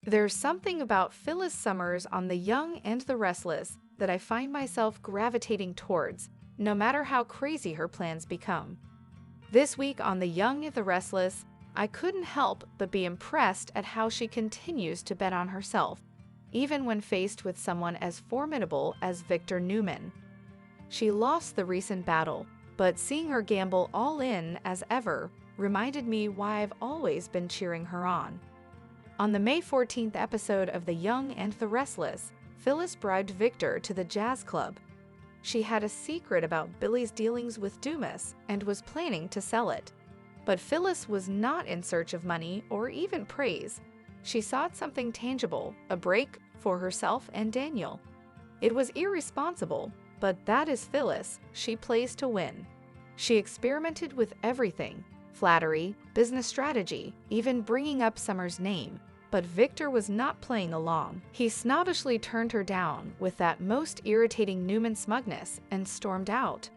There's something about Phyllis Summers on The Young and the Restless that I find myself gravitating towards, no matter how crazy her plans become. This week on The Young and the Restless, I couldn't help but be impressed at how she continues to bet on herself, even when faced with someone as formidable as Victor Newman. She lost the recent battle, but seeing her gamble all in as ever reminded me why I've always been cheering her on. On the May 14th episode of The Young and the Restless, Phyllis bribed Victor to the jazz club. She had a secret about Billy's dealings with Dumas and was planning to sell it. But Phyllis was not in search of money or even praise. She sought something tangible, a break for herself and Daniel. It was irresponsible, but that is Phyllis. She plays to win. She experimented with everything: flattery, business strategy, even bringing up Summer's name. But Victor was not playing along. He snobbishly turned her down with that most irritating Newman smugness and stormed out.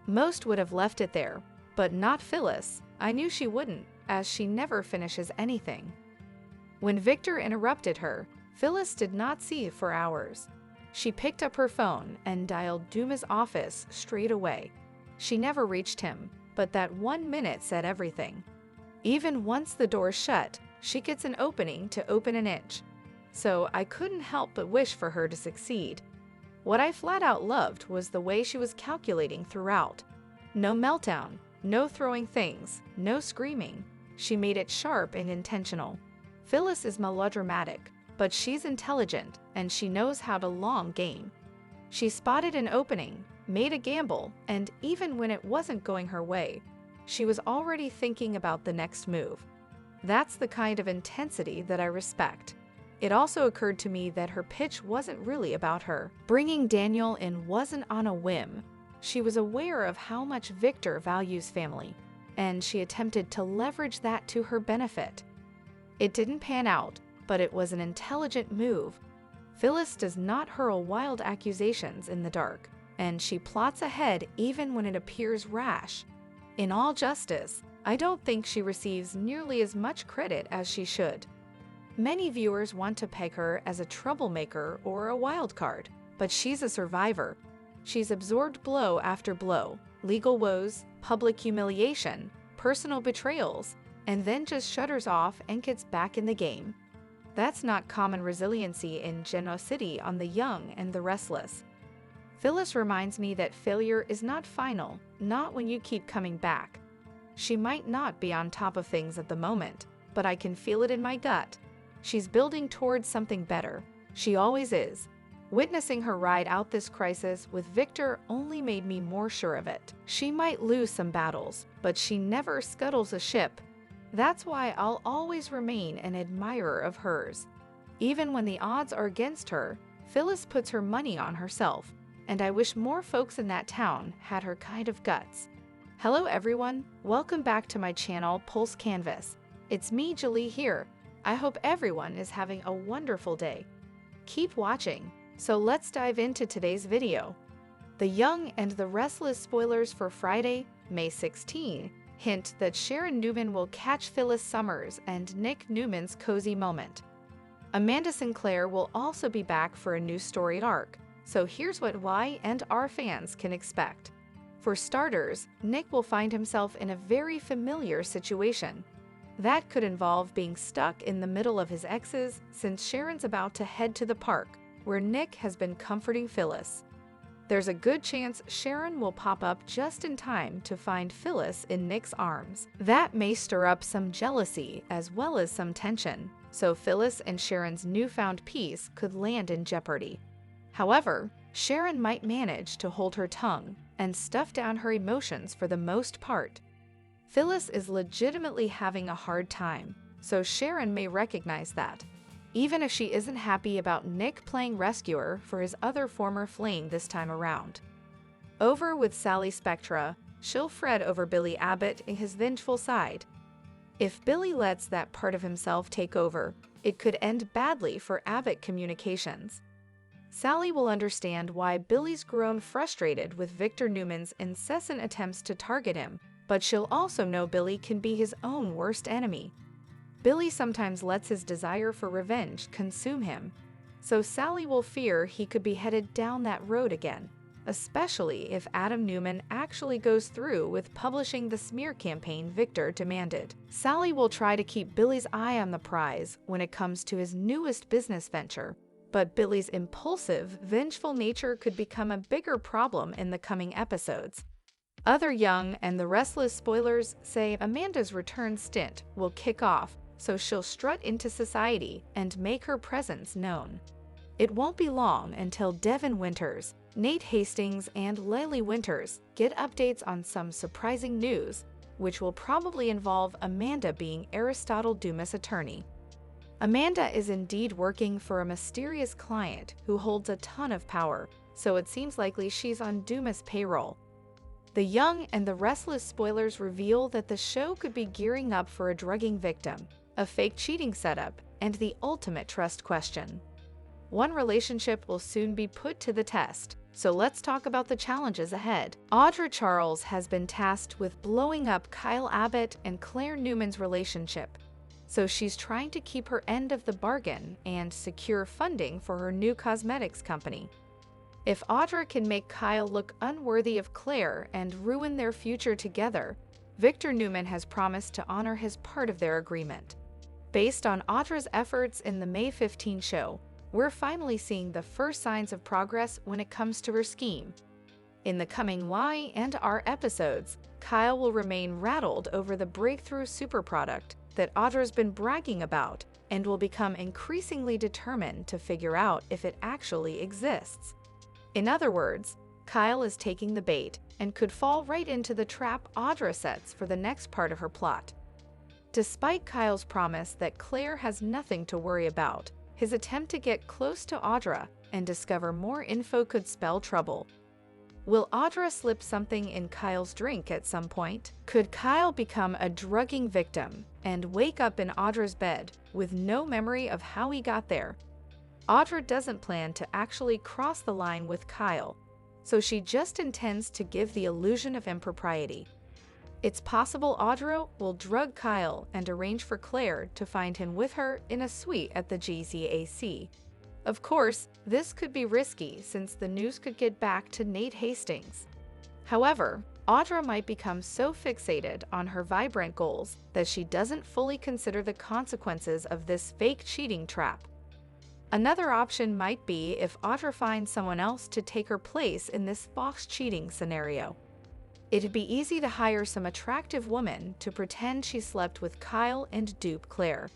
Most would have left it there, but not Phyllis. I knew she wouldn't, as she never finishes anything. When Victor interrupted her, Phyllis did not see for hours. She picked up her phone and dialed Dumas' office straight away. She never reached him, but that 1 minute said everything. Even once the door shut, she gets an opening to open an inch. So I couldn't help but wish for her to succeed. What I flat out loved was the way she was calculating throughout. No meltdown, no throwing things, no screaming. She made it sharp and intentional. Phyllis is melodramatic, but she's intelligent and she knows how to long game. She spotted an opening, made a gamble, and even when it wasn't going her way, she was already thinking about the next move. That's the kind of intensity that I respect. It also occurred to me that her pitch wasn't really about her. Bringing Daniel in wasn't on a whim. She was aware of how much Victor values family, and she attempted to leverage that to her benefit. It didn't pan out, but it was an intelligent move. Phyllis does not hurl wild accusations in the dark, and she plots ahead even when it appears rash. In all justice, I don't think she receives nearly as much credit as she should. Many viewers want to peg her as a troublemaker or a wild card, but she's a survivor. She's absorbed blow after blow, legal woes, public humiliation, personal betrayals, and then just shutters off and gets back in the game. That's not common resiliency in Genoa City on The Young and the Restless. Phyllis reminds me that failure is not final, not when you keep coming back. She might not be on top of things at the moment, but I can feel it in my gut. She's building towards something better. She always is. Witnessing her ride out this crisis with Victor only made me more sure of it. She might lose some battles, but she never scuttles a ship. That's why I'll always remain an admirer of hers. Even when the odds are against her, Phyllis puts her money on herself, and I wish more folks in that town had her kind of guts. Hello everyone, welcome back to my channel Pulse Canvas. It's me, Julie, here. I hope everyone is having a wonderful day. Keep watching, so let's dive into today's video. The Young and the Restless spoilers for Friday, May 16, hint that Sharon Newman will catch Phyllis Summers and Nick Newman's cozy moment. Amanda Sinclair will also be back for a new storied arc, so here's what Y and R fans can expect. For starters, Nick will find himself in a very familiar situation. That could involve being stuck in the middle of his exes since Sharon's about to head to the park, where Nick has been comforting Phyllis. There's a good chance Sharon will pop up just in time to find Phyllis in Nick's arms. That may stir up some jealousy as well as some tension, so Phyllis and Sharon's newfound peace could land in jeopardy. However, Sharon might manage to hold her tongue and stuff down her emotions for the most part. Phyllis is legitimately having a hard time, so Sharon may recognize that, even if she isn't happy about Nick playing rescuer for his other former flame this time around. Over with Sally Spectra, she'll fret over Billy Abbott and his vengeful side. If Billy lets that part of himself take over, it could end badly for Abbott Communications. Sally will understand why Billy's grown frustrated with Victor Newman's incessant attempts to target him, but she'll also know Billy can be his own worst enemy. Billy sometimes lets his desire for revenge consume him, so Sally will fear he could be headed down that road again, especially if Adam Newman actually goes through with publishing the smear campaign Victor demanded. Sally will try to keep Billy's eye on the prize when it comes to his newest business venture, but Billy's impulsive, vengeful nature could become a bigger problem in the coming episodes. Other Young and the Restless spoilers say Amanda's return stint will kick off, so she'll strut into society and make her presence known. It won't be long until Devin Winters, Nate Hastings, and Lily Winters get updates on some surprising news, which will probably involve Amanda being Aristotle Dumas' attorney. Amanda is indeed working for a mysterious client who holds a ton of power, so it seems likely she's on Dumas' payroll. The Young and the Restless spoilers reveal that the show could be gearing up for a drugging victim, a fake cheating setup, and the ultimate trust question. One relationship will soon be put to the test, so let's talk about the challenges ahead. Audra Charles has been tasked with blowing up Kyle Abbott and Claire Newman's relationship, so she's trying to keep her end of the bargain and secure funding for her new cosmetics company. If Audra can make Kyle look unworthy of Claire and ruin their future together, Victor Newman has promised to honor his part of their agreement. Based on Audra's efforts in the May 15 show, we're finally seeing the first signs of progress when it comes to her scheme. In the coming Y and R episodes, Kyle will remain rattled over the breakthrough super product that Audra's been bragging about and will become increasingly determined to figure out if it actually exists. In other words, Kyle is taking the bait and could fall right into the trap Audra sets for the next part of her plot. Despite Kyle's promise that Claire has nothing to worry about, his attempt to get close to Audra and discover more info could spell trouble. Will Audra slip something in Kyle's drink at some point? Could Kyle become a drugging victim and wake up in Audra's bed with no memory of how he got there? Audra doesn't plan to actually cross the line with Kyle, so she just intends to give the illusion of impropriety. It's possible Audra will drug Kyle and arrange for Claire to find him with her in a suite at the GCAC. Of course, this could be risky since the news could get back to Nate Hastings. However, Audra might become so fixated on her vibrant goals that she doesn't fully consider the consequences of this fake cheating trap. Another option might be if Audra finds someone else to take her place in this Fox cheating scenario. It'd be easy to hire some attractive woman to pretend she slept with Kyle and dupe Claire.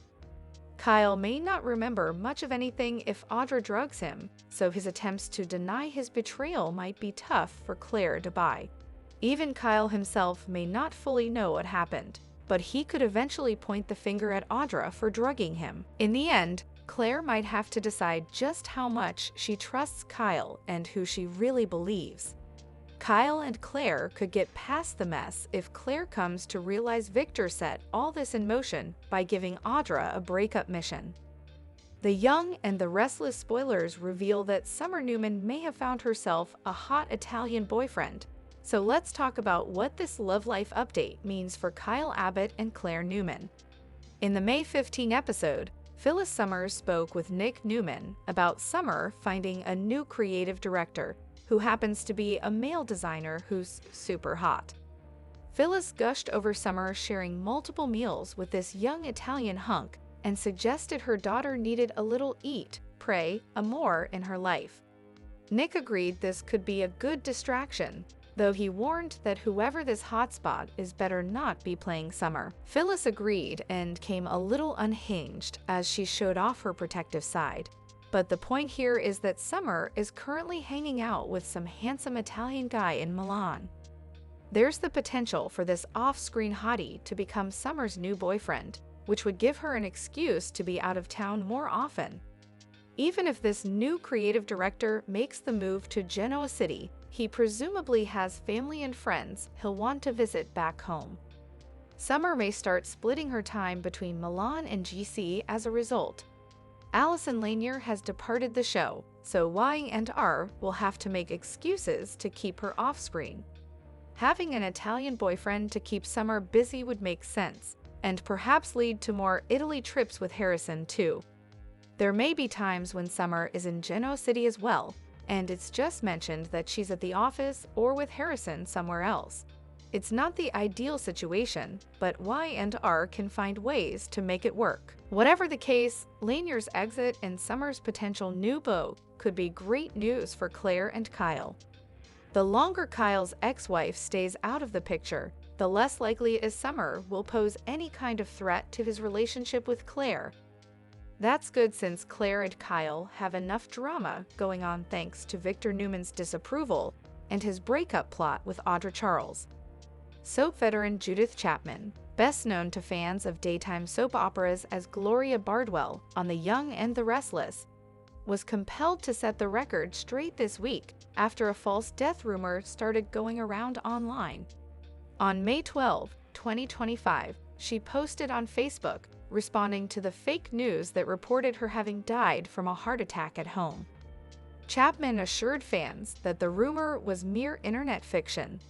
Kyle may not remember much of anything if Audra drugs him, so his attempts to deny his betrayal might be tough for Claire to buy. Even Kyle himself may not fully know what happened, but he could eventually point the finger at Audra for drugging him. In the end, Claire might have to decide just how much she trusts Kyle and who she really believes. Kyle and Claire could get past the mess if Claire comes to realize Victor set all this in motion by giving Audra a breakup mission. The Young and the Restless spoilers reveal that Summer Newman may have found herself a hot Italian boyfriend. So let's talk about what this love life update means for Kyle Abbott and Claire Newman. In the May 15 episode, Phyllis Summers spoke with Nick Newman about Summer finding a new creative director who happens to be a male designer who's super hot. Phyllis gushed over Summer sharing multiple meals with this young Italian hunk and suggested her daughter needed a little eat, pray, amore in her life. Nick agreed this could be a good distraction, though he warned that whoever this hotspot is better not be playing Summer. Phyllis agreed and came a little unhinged as she showed off her protective side. But the point here is that Summer is currently hanging out with some handsome Italian guy in Milan. There's the potential for this off-screen hottie to become Summer's new boyfriend, which would give her an excuse to be out of town more often. Even if this new creative director makes the move to Genoa City, he presumably has family and friends he'll want to visit back home. Summer may start splitting her time between Milan and GC as a result. Allison Lanier has departed the show, so Y and R will have to make excuses to keep her off-screen. Having an Italian boyfriend to keep Summer busy would make sense, and perhaps lead to more Italy trips with Harrison too. There may be times when Summer is in Genoa City as well, and it's just mentioned that she's at the office or with Harrison somewhere else. It's not the ideal situation, but Y and R can find ways to make it work. Whatever the case, Lanier's exit and Summer's potential new beau could be great news for Claire and Kyle. The longer Kyle's ex-wife stays out of the picture, the less likely is Summer will pose any kind of threat to his relationship with Claire. That's good since Claire and Kyle have enough drama going on thanks to Victor Newman's disapproval and his breakup plot with Audra Charles. Soap veteran Judith Chapman, best known to fans of daytime soap operas as Gloria Bardwell on The Young and the Restless, was compelled to set the record straight this week after a false death rumor started going around online. On May 12, 2025, she posted on Facebook, responding to the fake news that reported her having died from a heart attack at home. Chapman assured fans that the rumor was mere internet fiction.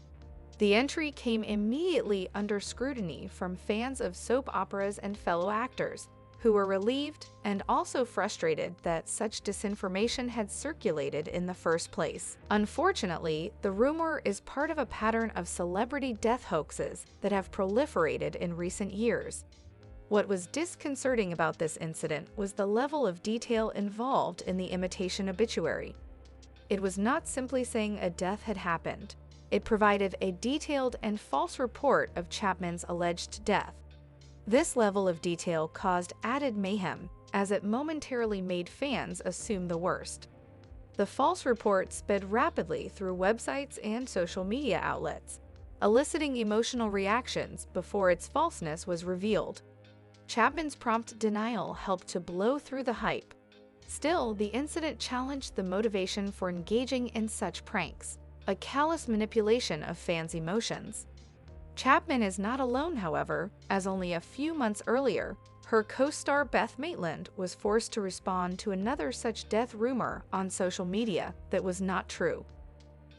The entry came immediately under scrutiny from fans of soap operas and fellow actors, who were relieved and also frustrated that such disinformation had circulated in the first place. Unfortunately, the rumor is part of a pattern of celebrity death hoaxes that have proliferated in recent years. What was disconcerting about this incident was the level of detail involved in the imitation obituary. It was not simply saying a death had happened. It provided a detailed and false report of Chapman's alleged death. This level of detail caused added mayhem, as it momentarily made fans assume the worst. The false report sped rapidly through websites and social media outlets, eliciting emotional reactions before its falseness was revealed. Chapman's prompt denial helped to blow through the hype. Still, the incident challenged the motivation for engaging in such pranks, a callous manipulation of fans' emotions. Chapman is not alone, however, as only a few months earlier, her co-star Beth Maitland was forced to respond to another such death rumor on social media that was not true.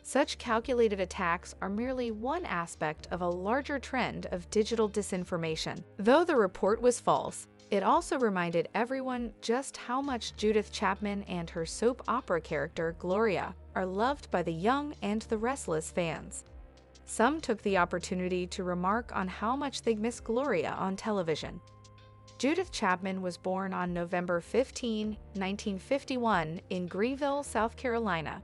Such calculated attacks are merely one aspect of a larger trend of digital disinformation. Though the report was false, it also reminded everyone just how much Judith Chapman and her soap opera character Gloria are loved by the young and the restless fans. Some took the opportunity to remark on how much they miss Gloria on television. Judith Chapman was born on November 15, 1951 in Greenville, South Carolina.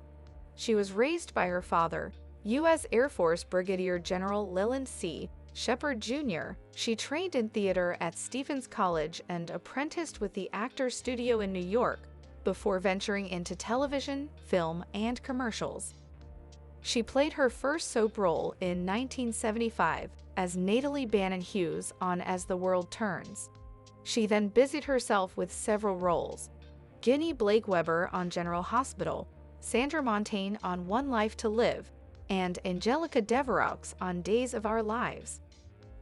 She was raised by her father, U.S. Air Force Brigadier General Leland C. Shepard Jr. She trained in theater at Stephens College and apprenticed with the Actors Studio in New York before venturing into television, film, and commercials. She played her first soap role in 1975 as Natalie Bannon Hughes on As the World Turns. She then busied herself with several roles: Ginny Blake Weber on General Hospital, Sandra Montaigne on One Life to Live, and Angelica Deveraux on Days of Our Lives.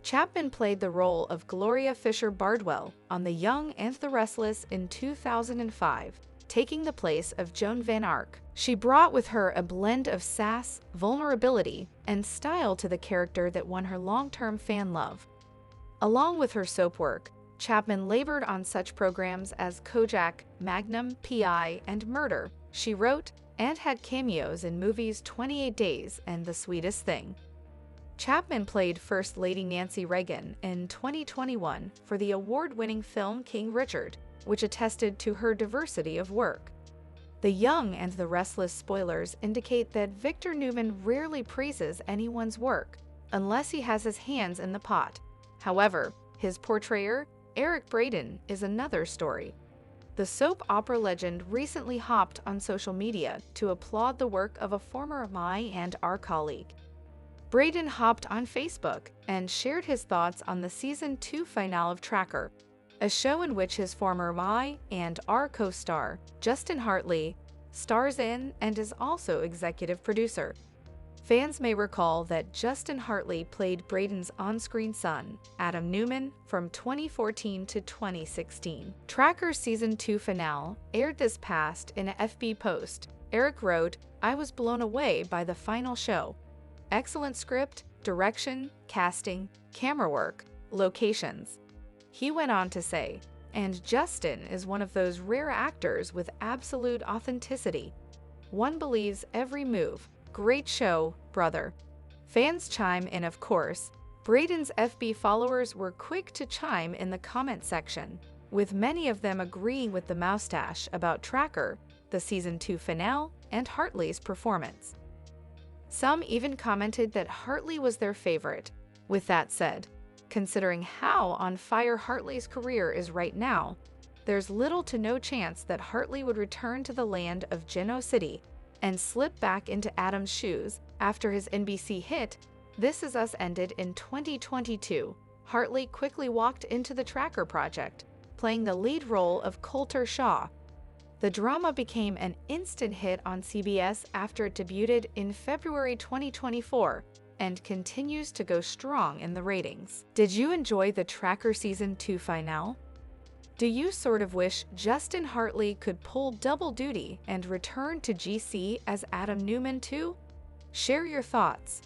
Chapman played the role of Gloria Fisher Bardwell on The Young and the Restless in 2005, taking the place of Joan Van Ark. She brought with her a blend of sass, vulnerability, and style to the character that won her long-term fan love. Along with her soap work, Chapman labored on such programs as Kojak, Magnum, PI, and Murder. She wrote and had cameos in movies 28 Days and The Sweetest Thing. Chapman played First Lady Nancy Reagan in 2021 for the award-winning film King Richard, which attested to her diversity of work. The Young and the Restless spoilers indicate that Victor Newman rarely praises anyone's work, unless he has his hands in the pot. However, his portrayer, Eric Braeden, is another story. The soap opera legend recently hopped on social media to applaud the work of a former My and Our colleague. Braeden hopped on Facebook and shared his thoughts on the Season 2 finale of Tracker, a show in which his former My and Our co-star, Justin Hartley, stars in and is also executive producer. Fans may recall that Justin Hartley played Braden's on-screen son, Adam Newman, from 2014 to 2016. Tracker's Season 2 finale aired this past in a FB post. Eric wrote, "I was blown away by the final show. Excellent script, direction, casting, camera work, locations. He went on to say, and Justin is one of those rare actors with absolute authenticity. One believes every move. Great show, brother. Fans chime in, of course. Braden's FB followers were quick to chime in the comment section, with many of them agreeing with the moustache about Tracker, the Season 2 finale, and Hartley's performance. Some even commented that Hartley was their favorite. With that said, considering how on fire Hartley's career is right now, there's little to no chance that Hartley would return to the land of Geno City and slip back into Adam's shoes after his NBC hit This Is Us ended in 2022. Hartley quickly walked into the Tracker project, playing the lead role of Coulter Shaw. The drama became an instant hit on CBS after it debuted in February 2024 and continues to go strong in the ratings. Did you enjoy the Tracker Season 2 finale? Do you sort of wish Justin Hartley could pull double duty and return to GC as Adam Newman too? Share your thoughts.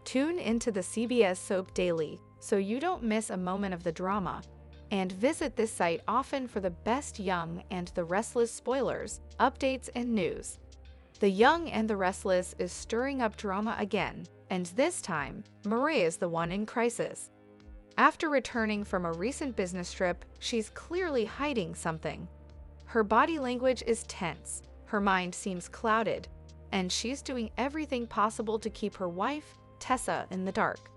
Tune into the CBS Soap Daily so you don't miss a moment of the drama. And visit this site often for the best Young and the Restless spoilers, updates, and news. The Young and the Restless is stirring up drama again, and this time, Mariah is the one in crisis. After returning from a recent business trip, she's clearly hiding something. Her body language is tense, her mind seems clouded, and she's doing everything possible to keep her wife, Tessa, in the dark.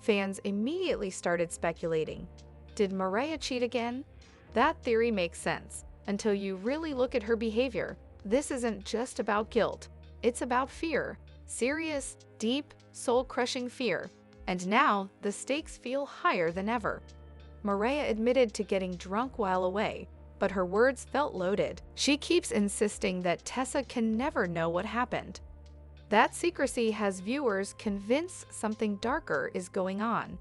Fans immediately started speculating. Did Mariah cheat again? That theory makes sense, until you really look at her behavior. This isn't just about guilt, it's about fear. Serious, deep, soul-crushing fear. And now, the stakes feel higher than ever. Mariah admitted to getting drunk while away, but her words felt loaded. She keeps insisting that Tessa can never know what happened. That secrecy has viewers convinced something darker is going on.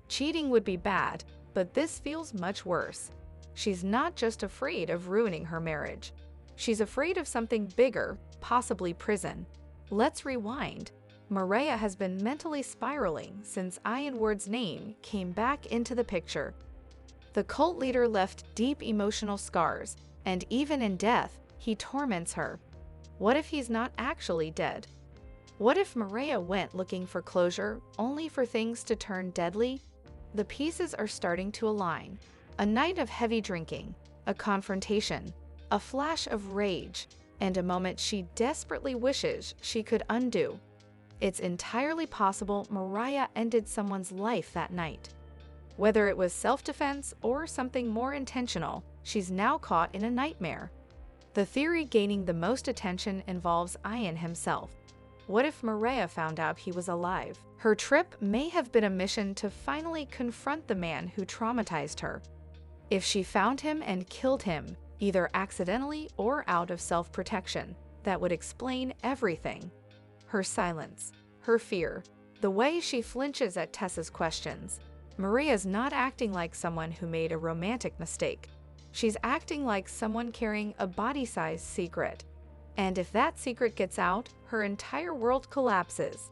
Cheating would be bad, but this feels much worse. She's not just afraid of ruining her marriage. She's afraid of something bigger, possibly prison. Let's rewind. Mariah has been mentally spiraling since Ian Ward's name came back into the picture. The cult leader left deep emotional scars, and even in death, he torments her. What if he's not actually dead? What if Mariah went looking for closure, only for things to turn deadly? The pieces are starting to align. A night of heavy drinking, a confrontation, a flash of rage, and a moment she desperately wishes she could undo. It's entirely possible Mariah ended someone's life that night. Whether it was self-defense or something more intentional, she's now caught in a nightmare. The theory gaining the most attention involves Ian himself. What if Mariah found out he was alive? Her trip may have been a mission to finally confront the man who traumatized her. If she found him and killed him, either accidentally or out of self-protection, that would explain everything. Her silence, her fear, the way she flinches at Tessa's questions. Mariah's not acting like someone who made a romantic mistake. She's acting like someone carrying a body-sized secret. And if that secret gets out, her entire world collapses.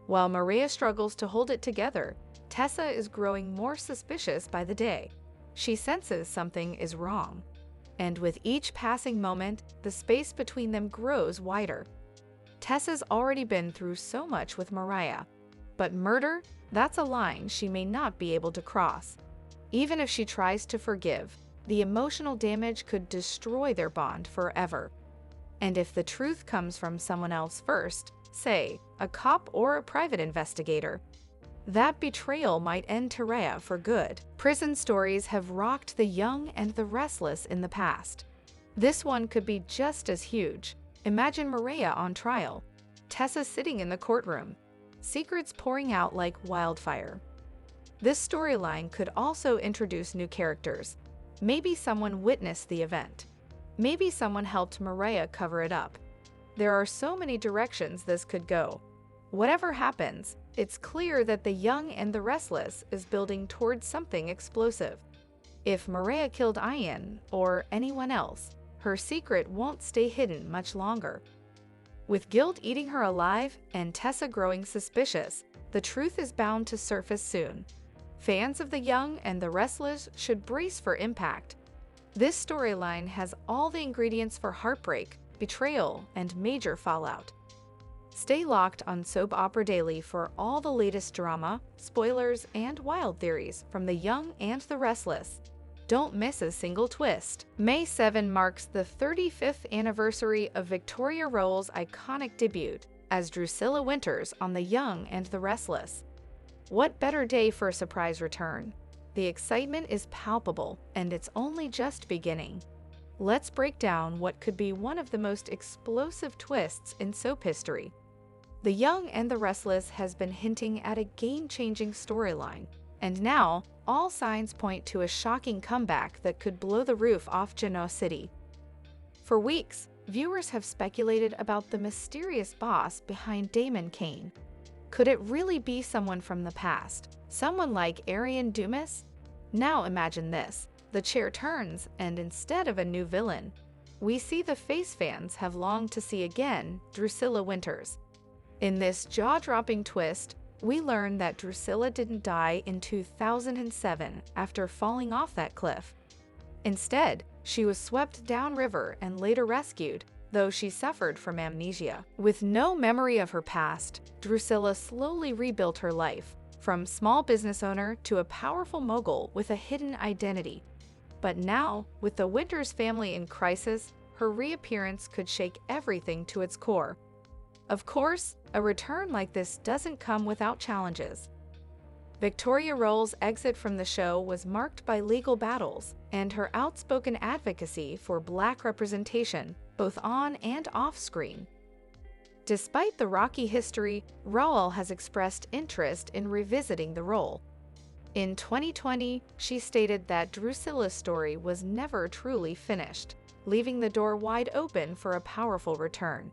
While Mariah struggles to hold it together, Tessa is growing more suspicious by the day. She senses something is wrong. And with each passing moment, the space between them grows wider. Tessa's already been through so much with Mariah. But murder? That's a line she may not be able to cross. Even if she tries to forgive, the emotional damage could destroy their bond forever. And if the truth comes from someone else first, say, a cop or a private investigator, that betrayal might end Mariah for good. Prison stories have rocked the young and the restless in the past. This one could be just as huge. Imagine Mariah on trial, Tessa sitting in the courtroom, secrets pouring out like wildfire. This storyline could also introduce new characters. Maybe someone witnessed the event. Maybe someone helped Mariah cover it up. There are so many directions this could go. Whatever happens, it's clear that the young and the restless is building towards something explosive. If Mariah killed Ian or anyone else, her secret won't stay hidden much longer. With guilt eating her alive and Tessa growing suspicious, the truth is bound to surface soon. Fans of The Young and the Restless should brace for impact. This storyline has all the ingredients for heartbreak, betrayal, and major fallout. Stay locked on Soap Opera Daily for all the latest drama, spoilers, and wild theories from The Young and the Restless. Don't miss a single twist. May 7 marks the 35th anniversary of Victoria Rowell's iconic debut as Drusilla Winters on The Young and the Restless. What better day for a surprise return? The excitement is palpable, and it's only just beginning. Let's break down what could be one of the most explosive twists in soap history. The Young and the Restless has been hinting at a game-changing storyline, and now all signs point to a shocking comeback that could blow the roof off Genoa City. For weeks, viewers have speculated about the mysterious boss behind Damon Kane. Could it really be someone from the past? Someone like Arian Dumas? Now imagine this. The chair turns, and instead of a new villain, we see the face fans have longed to see again, Drusilla Winters. In this jaw-dropping twist, we learn that Drusilla didn't die in 2007 after falling off that cliff. Instead, she was swept downriver and later rescued, though she suffered from amnesia. With no memory of her past, Drusilla slowly rebuilt her life, from small business owner to a powerful mogul with a hidden identity. But now, with the Winters family in crisis, her reappearance could shake everything to its core. Of course, a return like this doesn't come without challenges. Victoria Rowell's exit from the show was marked by legal battles, and her outspoken advocacy for Black representation, both on and off screen. Despite the rocky history, Rowell has expressed interest in revisiting the role. In 2020, she stated that Drusilla's story was never truly finished, leaving the door wide open for a powerful return.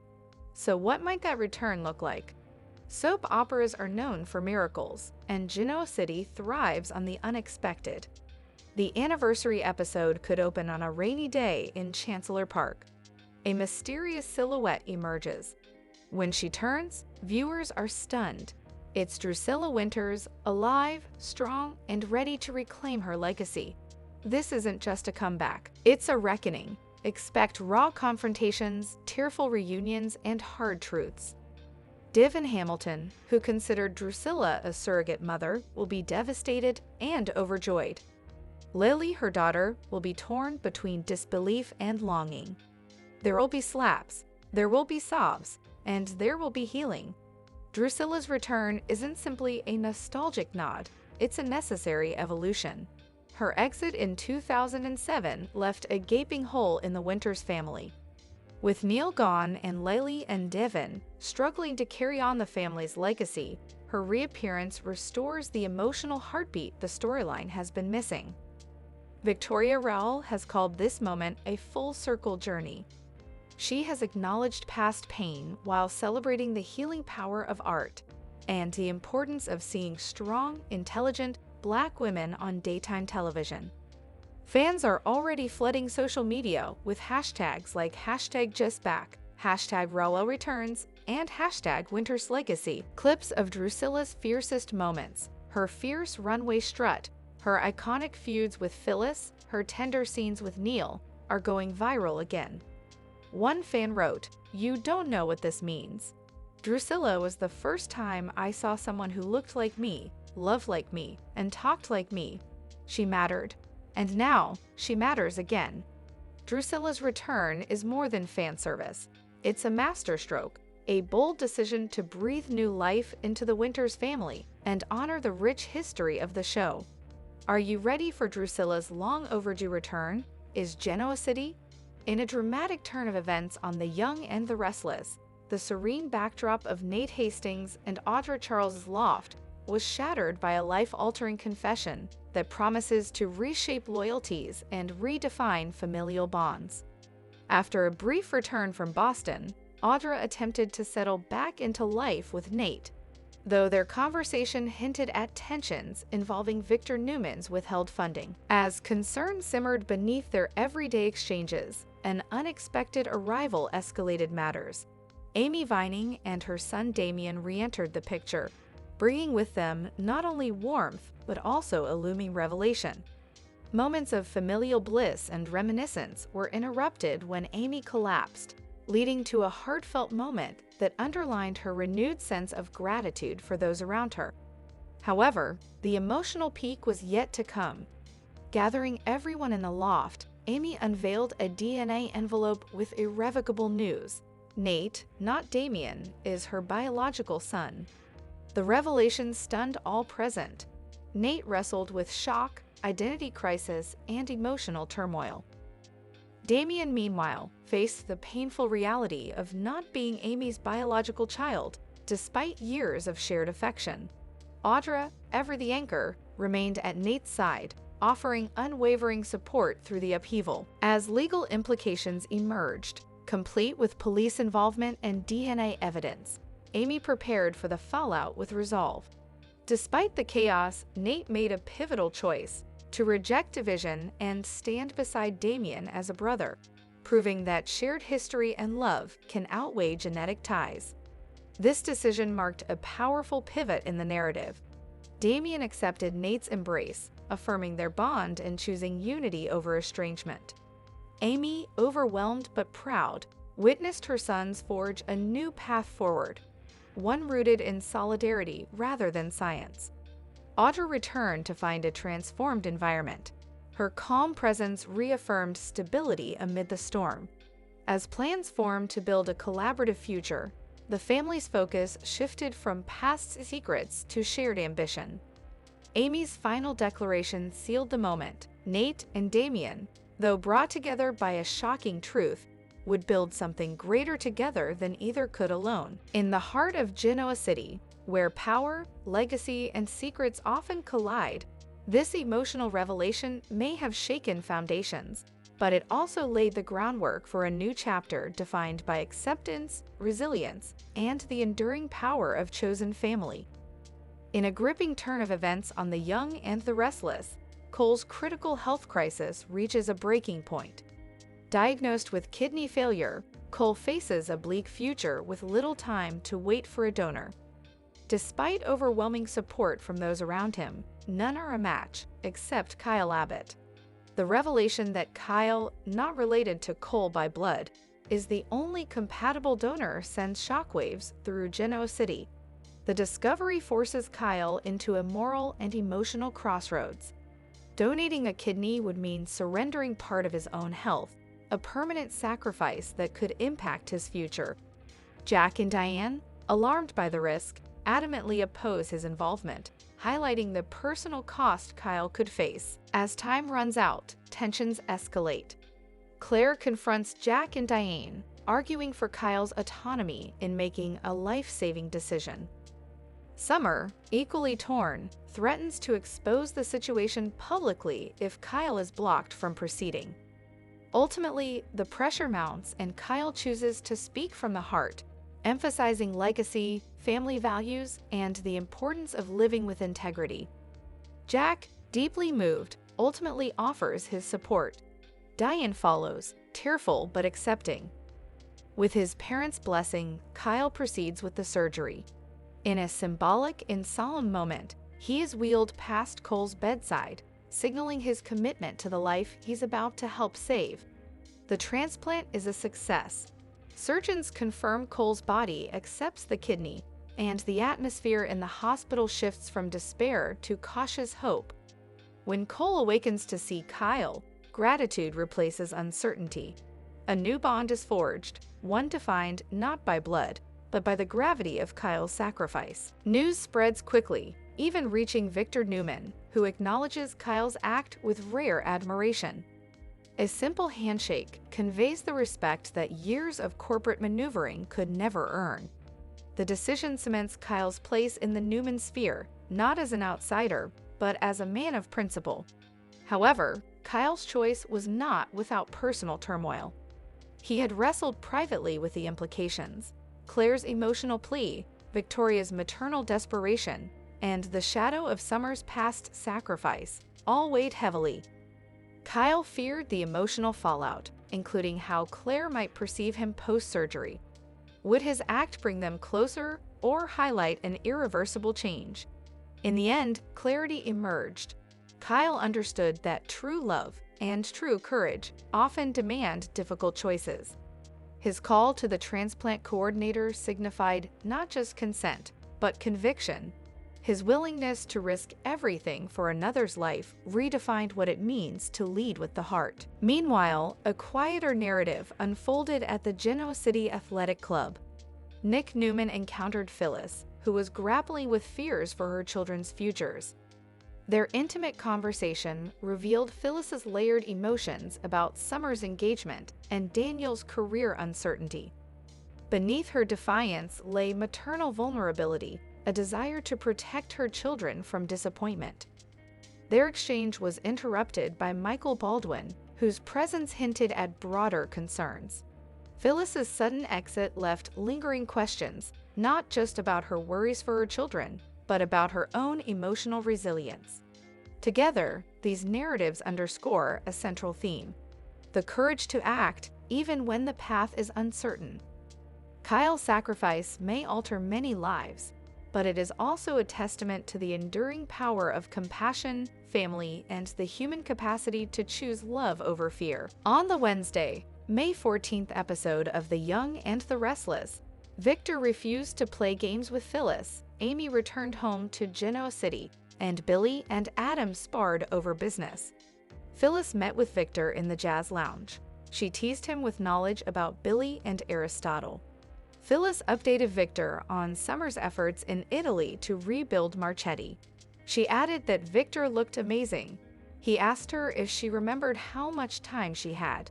So what might that return look like? Soap operas are known for miracles, and Genoa City thrives on the unexpected. The anniversary episode could open on a rainy day in Chancellor Park. A mysterious silhouette emerges. When she turns, viewers are stunned. It's Drusilla Winters, alive, strong, and ready to reclaim her legacy. This isn't just a comeback, it's a reckoning. Expect raw confrontations, tearful reunions, and hard truths. Div and Hamilton, who considered Drusilla a surrogate mother, will be devastated and overjoyed. Lily, her daughter, will be torn between disbelief and longing. There will be slaps, there will be sobs, and there will be healing. Drusilla's return isn't simply a nostalgic nod, it's a necessary evolution. Her exit in 2007 left a gaping hole in the Winters family. With Neil gone and Lily and Devon struggling to carry on the family's legacy, her reappearance restores the emotional heartbeat the storyline has been missing. Victoria Rowell has called this moment a full-circle journey. She has acknowledged past pain while celebrating the healing power of art and the importance of seeing strong, intelligent, Black women on daytime television. Fans are already flooding social media with hashtags like #JustBack, #RowellReturns, and #WintersLegacy. Clips of Drusilla's fiercest moments, her fierce runway strut, her iconic feuds with Phyllis, her tender scenes with Neil, are going viral again. One fan wrote, "You don't know what this means. Drusilla was the first time I saw someone who looked like me, loved like me, and talked like me. She mattered. And now, she matters again." Drusilla's return is more than fan service. It's a masterstroke, a bold decision to breathe new life into the Winters family and honor the rich history of the show. Are you ready for Drusilla's long overdue return? Is Genoa City? In a dramatic turn of events on The Young and the Restless, the serene backdrop of Nate Hastings and Audra Charles's loft was shattered by a life-altering confession that promises to reshape loyalties and redefine familial bonds. After a brief return from Boston, Audra attempted to settle back into life with Nate, though their conversation hinted at tensions involving Victor Newman's withheld funding. As concern simmered beneath their everyday exchanges, an unexpected arrival escalated matters. Amy Vining and her son Damian re-entered the picture. bringing with them not only warmth but also a looming revelation. Moments of familial bliss and reminiscence were interrupted when Amy collapsed, leading to a heartfelt moment that underlined her renewed sense of gratitude for those around her. However, the emotional peak was yet to come. Gathering everyone in the loft, Amy unveiled a DNA envelope with irrevocable news. Nate, not Damian, is her biological son. The revelation stunned all present. Nate wrestled with shock, identity crisis, and emotional turmoil. Damian, meanwhile, faced the painful reality of not being Amy's biological child, despite years of shared affection. Audra, ever the anchor, remained at Nate's side, offering unwavering support through the upheaval. As legal implications emerged, complete with police involvement and DNA evidence, Amy prepared for the fallout with resolve. Despite the chaos, Nate made a pivotal choice: to reject division and stand beside Damian as a brother, proving that shared history and love can outweigh genetic ties. This decision marked a powerful pivot in the narrative. Damian accepted Nate's embrace, affirming their bond and choosing unity over estrangement. Amy, overwhelmed but proud, witnessed her sons forge a new path forward, one rooted in solidarity rather than science. Audra returned to find a transformed environment. Her calm presence reaffirmed stability amid the storm. As plans formed to build a collaborative future, the family's focus shifted from past secrets to shared ambition. Amy's final declaration sealed the moment. Nate and Damian, though brought together by a shocking truth, would build something greater together than either could alone. In the heart of Genoa City, where power, legacy, and secrets often collide, this emotional revelation may have shaken foundations, but it also laid the groundwork for a new chapter defined by acceptance, resilience, and the enduring power of chosen family. In a gripping turn of events on The Young and the Restless, Cole's critical health crisis reaches a breaking point. Diagnosed with kidney failure, Cole faces a bleak future with little time to wait for a donor. Despite overwhelming support from those around him, none are a match, except Kyle Abbott. The revelation that Kyle, not related to Cole by blood, is the only compatible donor sends shockwaves through Genoa City. The discovery forces Kyle into a moral and emotional crossroads. Donating a kidney would mean surrendering part of his own health, a permanent sacrifice that could impact his future. Jack and Diane, alarmed by the risk, adamantly oppose his involvement, highlighting the personal cost Kyle could face. As time runs out, tensions escalate. Claire confronts Jack and Diane, arguing for Kyle's autonomy in making a life-saving decision. Summer, equally torn, threatens to expose the situation publicly if Kyle is blocked from proceeding. Ultimately, the pressure mounts and Kyle chooses to speak from the heart, emphasizing legacy, family values, and the importance of living with integrity. Jack, deeply moved, ultimately offers his support. Diane follows, tearful but accepting. With his parents' blessing, Kyle proceeds with the surgery. In a symbolic and solemn moment, he is wheeled past Cole's bedside, signaling his commitment to the life he's about to help save. The transplant is a success. Surgeons confirm Cole's body accepts the kidney, and the atmosphere in the hospital shifts from despair to cautious hope. When Cole awakens to see Kyle, gratitude replaces uncertainty. A new bond is forged, one defined not by blood, but by the gravity of Kyle's sacrifice. News spreads quickly, even reaching Victor Newman, who acknowledges Kyle's act with rare admiration. A simple handshake conveys the respect that years of corporate maneuvering could never earn. The decision cements Kyle's place in the Newman sphere, not as an outsider, but as a man of principle. However, Kyle's choice was not without personal turmoil. He had wrestled privately with the implications. Claire's emotional plea, Victoria's maternal desperation, and the shadow of Summer's past sacrifice all weighed heavily. Kyle feared the emotional fallout, including how Claire might perceive him post-surgery. Would his act bring them closer or highlight an irreversible change. In the end, clarity emerged. Kyle understood that true love and true courage often demand difficult choices. His call to the transplant coordinator signified not just consent, but conviction. His willingness to risk everything for another's life redefined what it means to lead with the heart. Meanwhile, a quieter narrative unfolded at the Genoa City Athletic Club. Nick Newman encountered Phyllis, who was grappling with fears for her children's futures. Their intimate conversation revealed Phyllis's layered emotions about Summer's engagement and Daniel's career uncertainty. Beneath her defiance lay maternal vulnerability, a desire to protect her children from disappointment. Their exchange was interrupted by Michael Baldwin, whose presence hinted at broader concerns. Phyllis's sudden exit left lingering questions, not just about her worries for her children, but about her own emotional resilience. Together, these narratives underscore a central theme: the courage to act, even when the path is uncertain. Kyle's sacrifice may alter many lives, but it is also a testament to the enduring power of compassion, family, and the human capacity to choose love over fear. On the Wednesday, May 14th episode of The Young and the Restless, Victor refused to play games with Phyllis. Amy returned home to Genoa City, and Billy and Adam sparred over business. Phyllis met with Victor in the jazz lounge. She teased him with knowledge about Billy and Aristotle. Phyllis updated Victor on Summer's efforts in Italy to rebuild Marchetti. She added that Victor looked amazing. He asked her if she remembered how much time she had.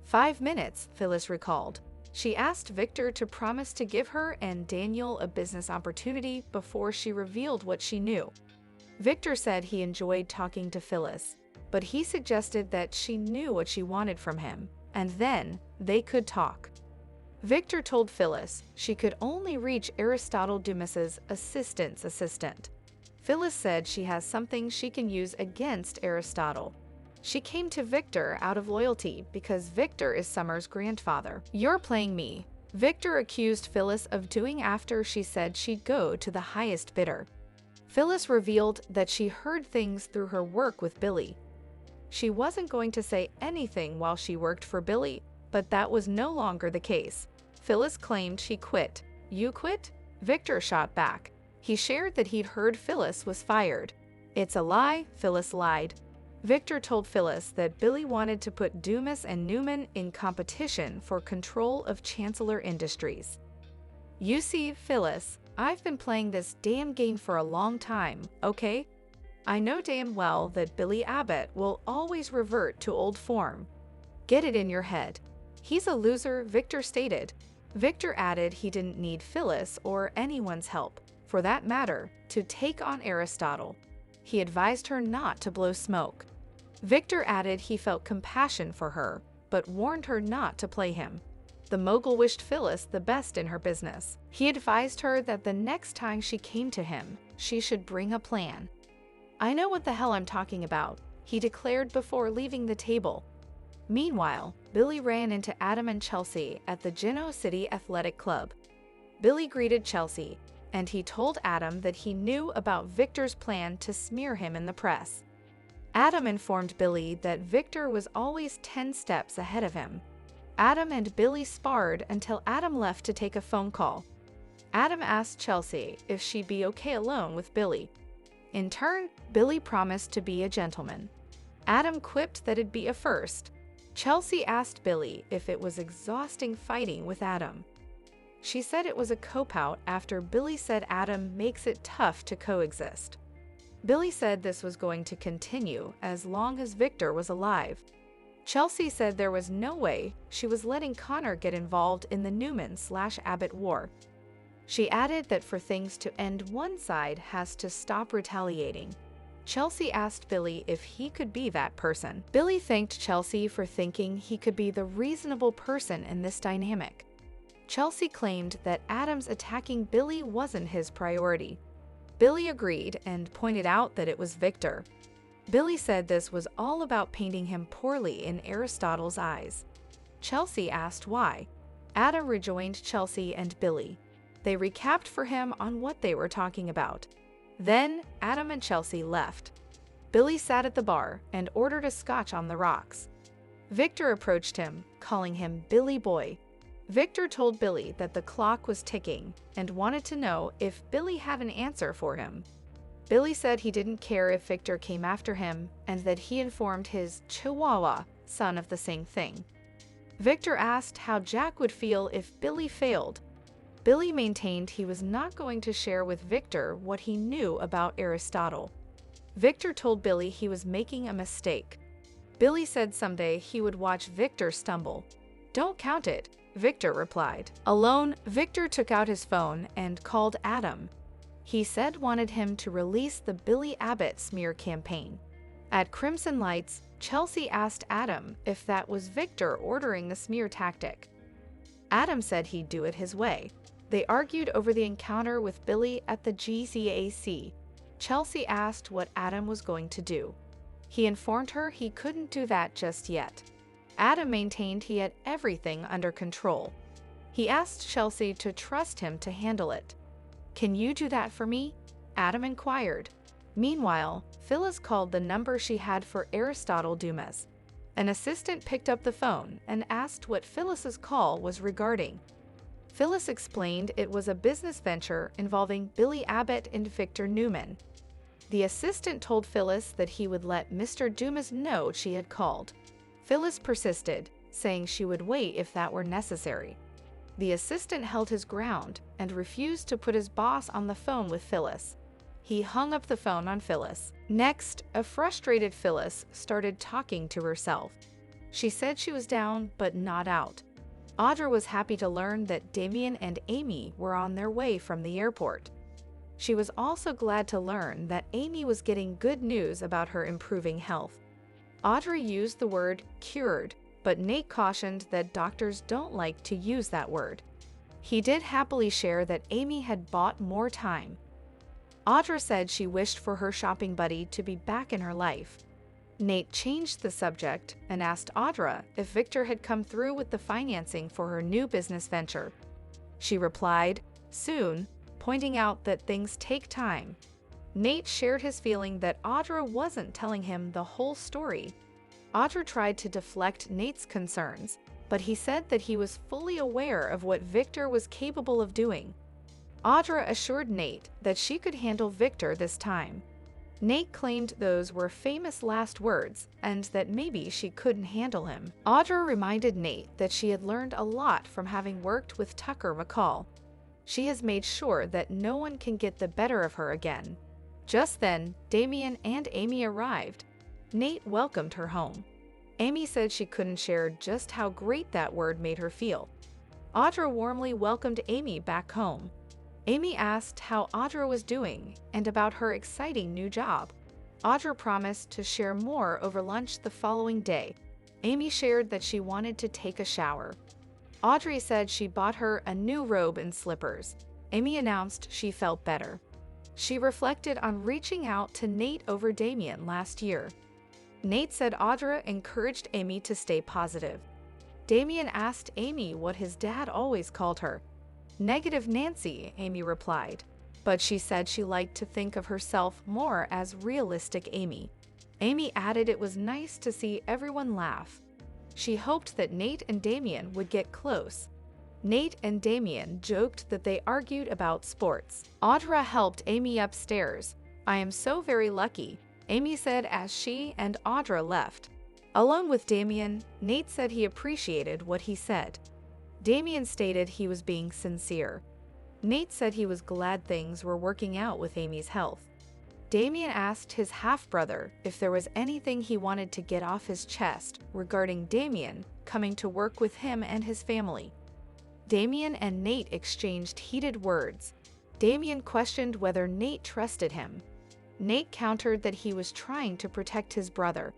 5 minutes, Phyllis recalled. She asked Victor to promise to give her and Daniel a business opportunity before she revealed what she knew. Victor said he enjoyed talking to Phyllis, but he suggested that she knew what she wanted from him, and then they could talk. Victor told Phyllis she could only reach Aristotle Dumas's assistant's assistant. Phyllis said she has something she can use against Aristotle. She came to Victor out of loyalty because Victor is Summer's grandfather. "You're playing me," Victor accused Phyllis of doing after she said she'd go to the highest bidder. Phyllis revealed that she heard things through her work with Billy. She wasn't going to say anything while she worked for Billy, but that was no longer the case. Phyllis claimed she quit. "You quit?" Victor shot back. He shared that he'd heard Phyllis was fired. "It's a lie," Phyllis lied. Victor told Phyllis that Billy wanted to put Dumas and Newman in competition for control of Chancellor Industries. "You see, Phyllis, I've been playing this damn game for a long time, okay? I know damn well that Billy Abbott will always revert to old form. Get it in your head. He's a loser," Victor stated. Victor added he didn't need Phyllis or anyone's help, for that matter, to take on Aristotle. He advised her not to blow smoke. Victor added he felt compassion for her, but warned her not to play him. The mogul wished Phyllis the best in her business. He advised her that the next time she came to him, she should bring a plan. "I know what the hell I'm talking about," he declared before leaving the table. Meanwhile, Billy ran into Adam and Chelsea at the Genoa City Athletic Club. Billy greeted Chelsea, and he told Adam that he knew about Victor's plan to smear him in the press. Adam informed Billy that Victor was always 10 steps ahead of him. Adam and Billy sparred until Adam left to take a phone call. Adam asked Chelsea if she'd be okay alone with Billy. In turn, Billy promised to be a gentleman. Adam quipped that it'd be a first. Chelsea asked Billy if it was exhausting fighting with Adam. She said it was a cop-out after Billy said Adam makes it tough to coexist. Billy said this was going to continue as long as Victor was alive. Chelsea said there was no way she was letting Connor get involved in the Newman/Abbott war. She added that for things to end, one side has to stop retaliating. Chelsea asked Billy if he could be that person. Billy thanked Chelsea for thinking he could be the reasonable person in this dynamic. Chelsea claimed that Adam's attacking Billy wasn't his priority. Billy agreed and pointed out that it was Victor. Billy said this was all about painting him poorly in Aristotle's eyes. Chelsea asked why. Adam rejoined Chelsea and Billy. They recapped for him on what they were talking about. Then, Adam and Chelsea left. Billy sat at the bar and ordered a scotch on the rocks. Victor approached him, calling him Billy Boy. Victor told Billy that the clock was ticking and wanted to know if Billy had an answer for him. Billy said he didn't care if Victor came after him and that he informed his Chihuahua son of the same thing. Victor asked how Jack would feel if Billy failed. Billy maintained he was not going to share with Victor what he knew about Aristotle. Victor told Billy he was making a mistake. Billy said someday he would watch Victor stumble. "Don't count it," Victor replied. Alone, Victor took out his phone and called Adam. He said wanted him to release the Billy Abbott smear campaign. At Crimson Lights, Chelsea asked Adam if that was Victor ordering the smear tactic. Adam said he'd do it his way. They argued over the encounter with Billy at the GCAC. Chelsea asked what Adam was going to do. He informed her he couldn't do that just yet. Adam maintained he had everything under control. He asked Chelsea to trust him to handle it. "Can you do that for me?" Adam inquired. Meanwhile, Phyllis called the number she had for Aristotle Dumas. An assistant picked up the phone and asked what Phyllis's call was regarding. Phyllis explained it was a business venture involving Billy Abbott and Victor Newman. The assistant told Phyllis that he would let Mr. Dumas know she had called. Phyllis persisted, saying she would wait if that were necessary. The assistant held his ground and refused to put his boss on the phone with Phyllis. He hung up the phone on Phyllis. Next, a frustrated Phyllis started talking to herself. She said she was down but not out. Audra was happy to learn that Damian and Amy were on their way from the airport. She was also glad to learn that Amy was getting good news about her improving health. Audra used the word cured, but Nate cautioned that doctors don't like to use that word. He did happily share that Amy had bought more time. Audra said she wished for her shopping buddy to be back in her life. Nate changed the subject and asked Audra if Victor had come through with the financing for her new business venture. She replied, "Soon," pointing out that things take time. Nate shared his feeling that Audra wasn't telling him the whole story. Audra tried to deflect Nate's concerns, but he said that he was fully aware of what Victor was capable of doing. Audra assured Nate that she could handle Victor this time. Nate claimed those were famous last words and that maybe she couldn't handle him. Audra reminded Nate that she had learned a lot from having worked with Tucker McCall. She has made sure that no one can get the better of her again. Just then, Damian and Amy arrived. Nate welcomed her home. Amy said she couldn't share just how great that word made her feel. Audra warmly welcomed Amy back home. Amy asked how Audra was doing and about her exciting new job. Audra promised to share more over lunch the following day. Amy shared that she wanted to take a shower. Audrey said she bought her a new robe and slippers. Amy announced she felt better. She reflected on reaching out to Nate over Damian last year. Nate said Audra encouraged Amy to stay positive. Damian asked Amy what his dad always called her. "Negative Nancy," Amy replied, but she said she liked to think of herself more as realistic Amy. Amy added it was nice to see everyone laugh. She hoped that Nate and Damian would get close. Nate and Damian joked that they argued about sports. Audra helped Amy upstairs. "I am so very lucky," Amy said as she and Audra left. Alone with Damian, Nate said he appreciated what he said. Damian stated he was being sincere. Nate said he was glad things were working out with Amy's health. Damian asked his half-brother if there was anything he wanted to get off his chest regarding Damian coming to work with him and his family. Damian and Nate exchanged heated words. Damian questioned whether Nate trusted him. Nate countered that he was trying to protect his brother.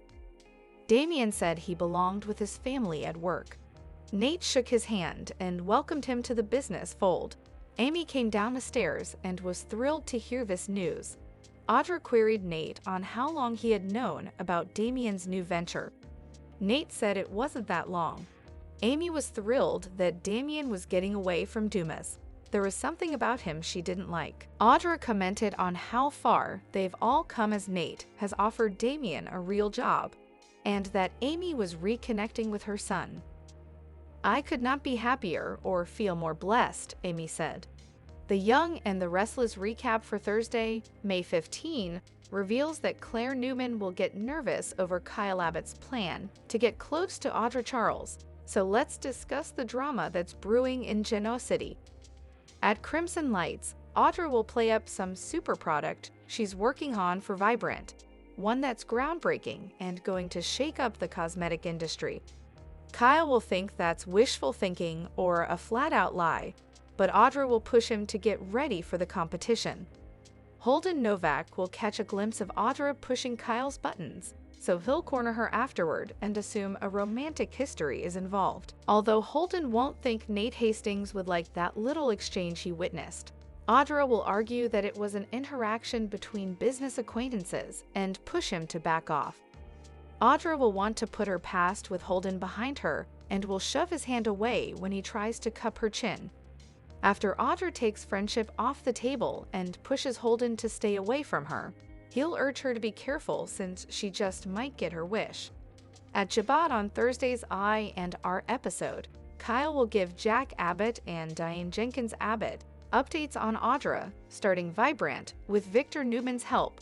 Damian said he belonged with his family at work. Nate shook his hand and welcomed him to the business fold. Amy came down the stairs and was thrilled to hear this news. Audra queried Nate on how long he had known about Damian's new venture. Nate said it wasn't that long. Amy was thrilled that Damian was getting away from Dumas. there was something about him she didn't like. Audra commented on how far they've all come as Nate has offered Damian a real job, and that Amy was reconnecting with her son. "I could not be happier or feel more blessed," Amy said. The Young and the Restless recap for Thursday, May 15, reveals that Claire Newman will get nervous over Kyle Abbott's plan to get close to Audra Charles. So let's discuss the drama that's brewing in Genoa City. At Crimson Lights, Audra will play up some super product she's working on for Vibrant, one that's groundbreaking and going to shake up the cosmetic industry. Kyle will think that's wishful thinking or a flat-out lie, but Audra will push him to get ready for the competition. Holden Novak will catch a glimpse of Audra pushing Kyle's buttons, so he'll corner her afterward and assume a romantic history is involved. Although Holden won't think Nate Hastings would like that little exchange he witnessed, Audra will argue that it was an interaction between business acquaintances and push him to back off. Audra will want to put her past with Holden behind her and will shove his hand away when he tries to cup her chin. After Audra takes friendship off the table and pushes Holden to stay away from her, he'll urge her to be careful since she just might get her wish. At Jabot on Thursday's I and R episode, Kyle will give Jack Abbott and Diane Jenkins Abbott updates on Audra, starting Vibrant with Victor Newman's help.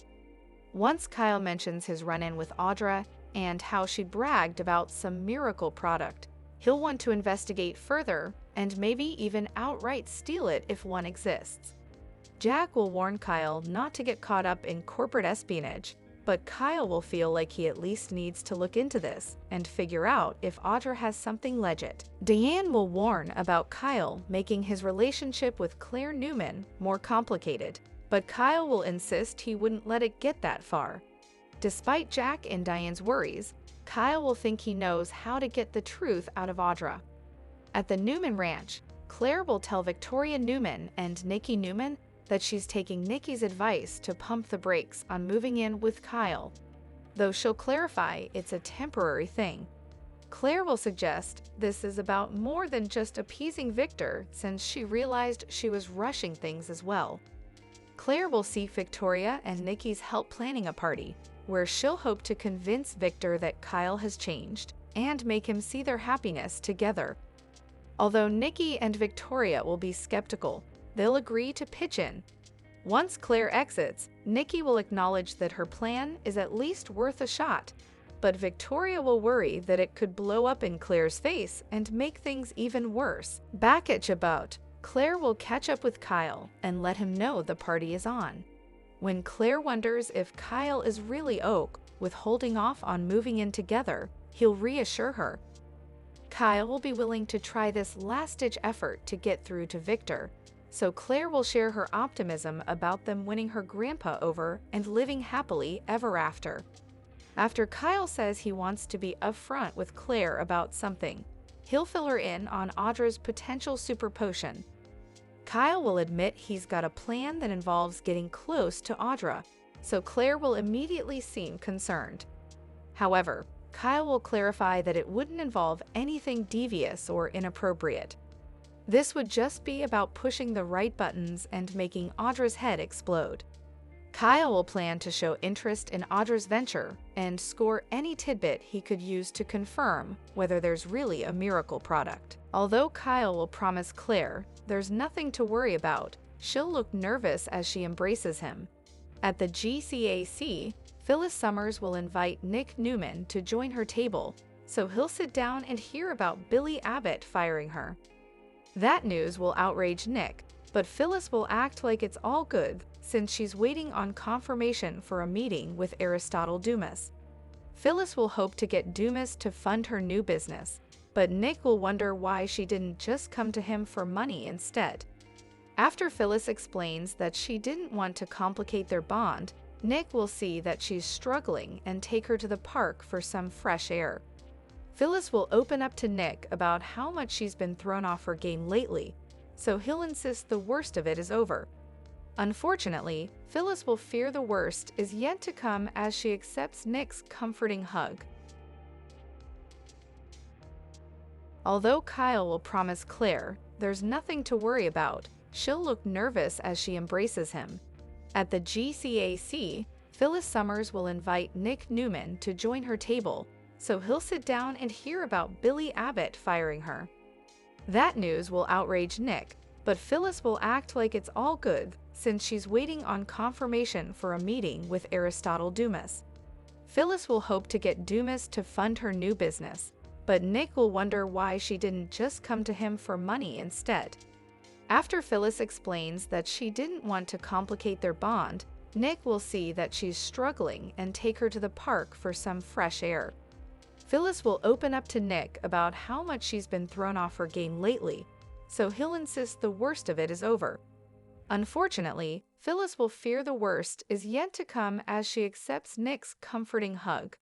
Once Kyle mentions his run-in with Audra and how she bragged about some miracle product, he'll want to investigate further and maybe even outright steal it if one exists. Jack will warn Kyle not to get caught up in corporate espionage, but Kyle will feel like he at least needs to look into this and figure out if Audra has something legit. Diane will warn about Kyle making his relationship with Claire Newman more complicated, but Kyle will insist he wouldn't let it get that far. Despite Jack and Diane's worries, Kyle will think he knows how to get the truth out of Audra. At the Newman Ranch, Claire will tell Victoria Newman and Nikki Newman that she's taking Nikki's advice to pump the brakes on moving in with Kyle, though she'll clarify it's a temporary thing. Claire will suggest this is about more than just appeasing Victor since she realized she was rushing things as well. Claire will seek Victoria and Nikki's help planning a party, where she'll hope to convince Victor that Kyle has changed and make him see their happiness together. Although Nikki and Victoria will be skeptical, they'll agree to pitch in. Once Claire exits, Nikki will acknowledge that her plan is at least worth a shot, but Victoria will worry that it could blow up in Claire's face and make things even worse. Back at Jabot, Claire will catch up with Kyle and let him know the party is on. When Claire wonders if Kyle is really Oak with holding off on moving in together, he'll reassure her. Kyle will be willing to try this last-ditch effort to get through to Victor, so Claire will share her optimism about them winning her grandpa over and living happily ever after. After Kyle says he wants to be upfront with Claire about something, he'll fill her in on Audra's potential super potion. Kyle will admit he's got a plan that involves getting close to Audra, so Claire will immediately seem concerned. However, Kyle will clarify that it wouldn't involve anything devious or inappropriate. This would just be about pushing the right buttons and making Audra's head explode. Kyle will plan to show interest in Audra's venture and score any tidbit he could use to confirm whether there's really a miracle product. Although Kyle will promise Claire there's nothing to worry about, she'll look nervous as she embraces him. At the GCAC, Phyllis Summers will invite Nick Newman to join her table, so he'll sit down and hear about Billy Abbott firing her. That news will outrage Nick, but Phyllis will act like it's all good since she's waiting on confirmation for a meeting with Aristotle Dumas. Phyllis will hope to get Dumas to fund her new business, but Nick will wonder why she didn't just come to him for money instead. After Phyllis explains that she didn't want to complicate their bond, Nick will see that she's struggling and take her to the park for some fresh air. Phyllis will open up to Nick about how much she's been thrown off her game lately, so he'll insist the worst of it is over. Unfortunately, Phyllis will fear the worst is yet to come as she accepts Nick's comforting hug. Although Kyle will promise Claire there's nothing to worry about, she'll look nervous as she embraces him. At the GCAC, Phyllis Summers will invite Nick Newman to join her table, so he'll sit down and hear about Billy Abbott firing her. That news will outrage Nick, but Phyllis will act like it's all good since she's waiting on confirmation for a meeting with Aristotle Dumas. Phyllis will hope to get Dumas to fund her new business, but Nick will wonder why she didn't just come to him for money instead. After Phyllis explains that she didn't want to complicate their bond, Nick will see that she's struggling and take her to the park for some fresh air. Phyllis will open up to Nick about how much she's been thrown off her game lately, so he'll insist the worst of it is over. Unfortunately, Phyllis will fear the worst is yet to come as she accepts Nick's comforting hug.